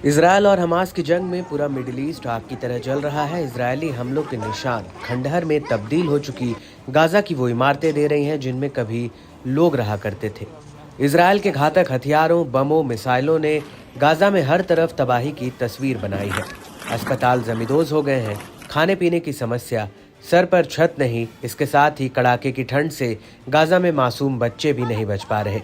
Israel और Hamas की जंग में पूरा मिडिल ईस्ट आग की तरह जल रहा है। इजरायली हमलों के निशान खंडहर में तब्दील हो चुकी गाजा की वो इमारतें दे रही हैं जिनमें कभी लोग रहा करते थे। इसराइल के घातक हथियारों, बमों, मिसाइलों ने गाजा में हर तरफ तबाही की तस्वीर बनाई है। अस्पताल जमींदोज हो गए हैं, खाने पीने की समस्या, सर पर छत नहीं, इसके साथ ही कड़ाके की ठंड से गाजा में मासूम बच्चे भी नहीं बच पा रहे।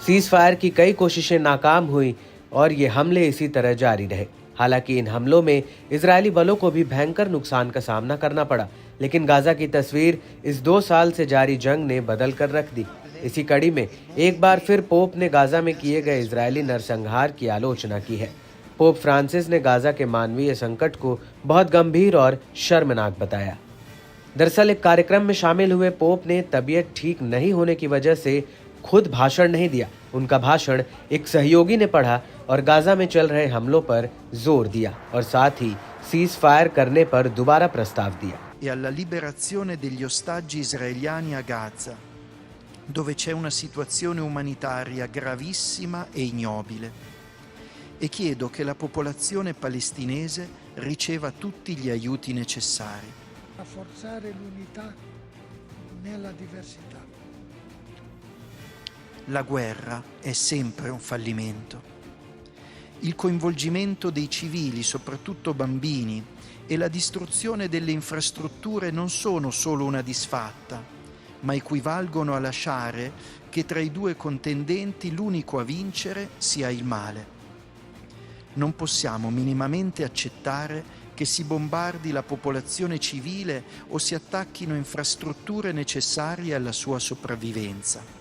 सीज फायर की कई कोशिशें नाकाम हुई और ये हमले इसी तरह जारी रहे। हालांकि इन हमलों में इजरायली बलों को भी भयंकर नुकसान का सामना करना पड़ा, लेकिन गाजा की तस्वीर इस 2 साल से जारी जंग ने बदल कर रख दी। इसी कड़ी में एक बार फिर पोप ने गाजा में किए गए इजरायली नरसंहार की आलोचना की है। पोप फ्रांसिस ने गाजा के मानवीय संकट को बहुत गंभीर और शर्मनाक बताया। दरअसल एक कार्यक्रम में शामिल हुए पोप ने तबीयत ठीक नहीं होने की वजह से खुद भाषण नहीं दिया। उनका भाषण एक सहयोगी ने पढ़ा और गाजा में चल रहे हमलों पर जोर दिया और साथ ही सीज फायर करने पर दोबारा प्रस्ताव दिया। E alla liberazione degli ostaggi israeliani a Gaza, dove c'è una situazione umanitaria gravissima e ignobile. E chiedo che la popolazione palestinese riceva tutti gli aiuti necessari. Rafforzare l'unità nella diversità. La guerra è sempre un fallimento. Il coinvolgimento dei civili, soprattutto bambini, e la distruzione delle infrastrutture non sono solo una disfatta, ma equivalgono a lasciare che tra i due contendenti l'unico a vincere sia il male. Non possiamo minimamente accettare che si bombardi la popolazione civile o si attacchino infrastrutture necessarie alla sua sopravvivenza.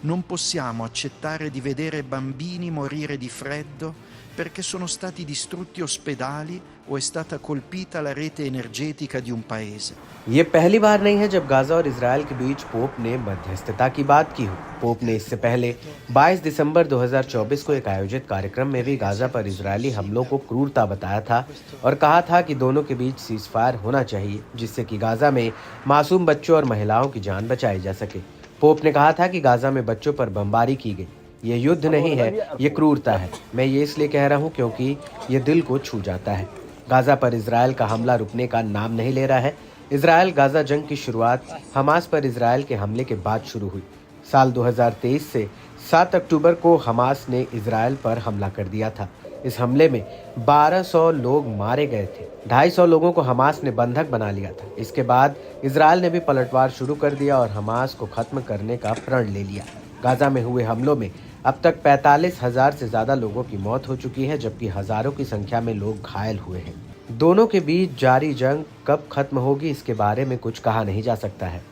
Non possiamo accettare di vedere bambini morire di freddo perché sono stati distrutti ospedali o è stata colpita la rete energetica di un paese. ये पहली बार नहीं है जब Gaza और Israel के बीच pope ने मध्यस्थता की बात की हो। पोप ने इससे पहले 22 दिसंबर 2024 को एक आयोजित कार्यक्रम में भी गाजा पर इजरायली हमलों को क्रूरता बताया था और कहा था कि दोनों के बीच सीज फायर होना चाहिए, जिससे कि गाजा में मासूम बच्चों और महिलाओं की जान बचाई जा सके। पोप ने कहा था कि गाजा में बच्चों पर बमबारी की गई। ये युद्ध नहीं है, ये क्रूरता है। मैं ये इसलिए कह रहा हूँ क्योंकि ये दिल को छू जाता है। गाजा पर इजराइल का हमला रुकने का नाम नहीं ले रहा है। इजराइल गाजा जंग की शुरुआत हमास पर इजराइल के हमले के बाद शुरू हुई। साल 2023 से 7 अक्टूबर को हमास ने इजराइल पर हमला कर दिया था। इस हमले में 1200 लोग मारे गए थे। 250 लोगों को हमास ने बंधक बना लिया था। इसके बाद इजराइल ने भी पलटवार शुरू कर दिया और हमास को खत्म करने का प्रण ले लिया। गाजा में हुए हमलों में अब तक 45,000 से ज्यादा लोगों की मौत हो चुकी है, जबकि हजारों की संख्या में लोग घायल हुए हैं। दोनों के बीच जारी जंग कब खत्म होगी, इसके बारे में कुछ कहा नहीं जा सकता है।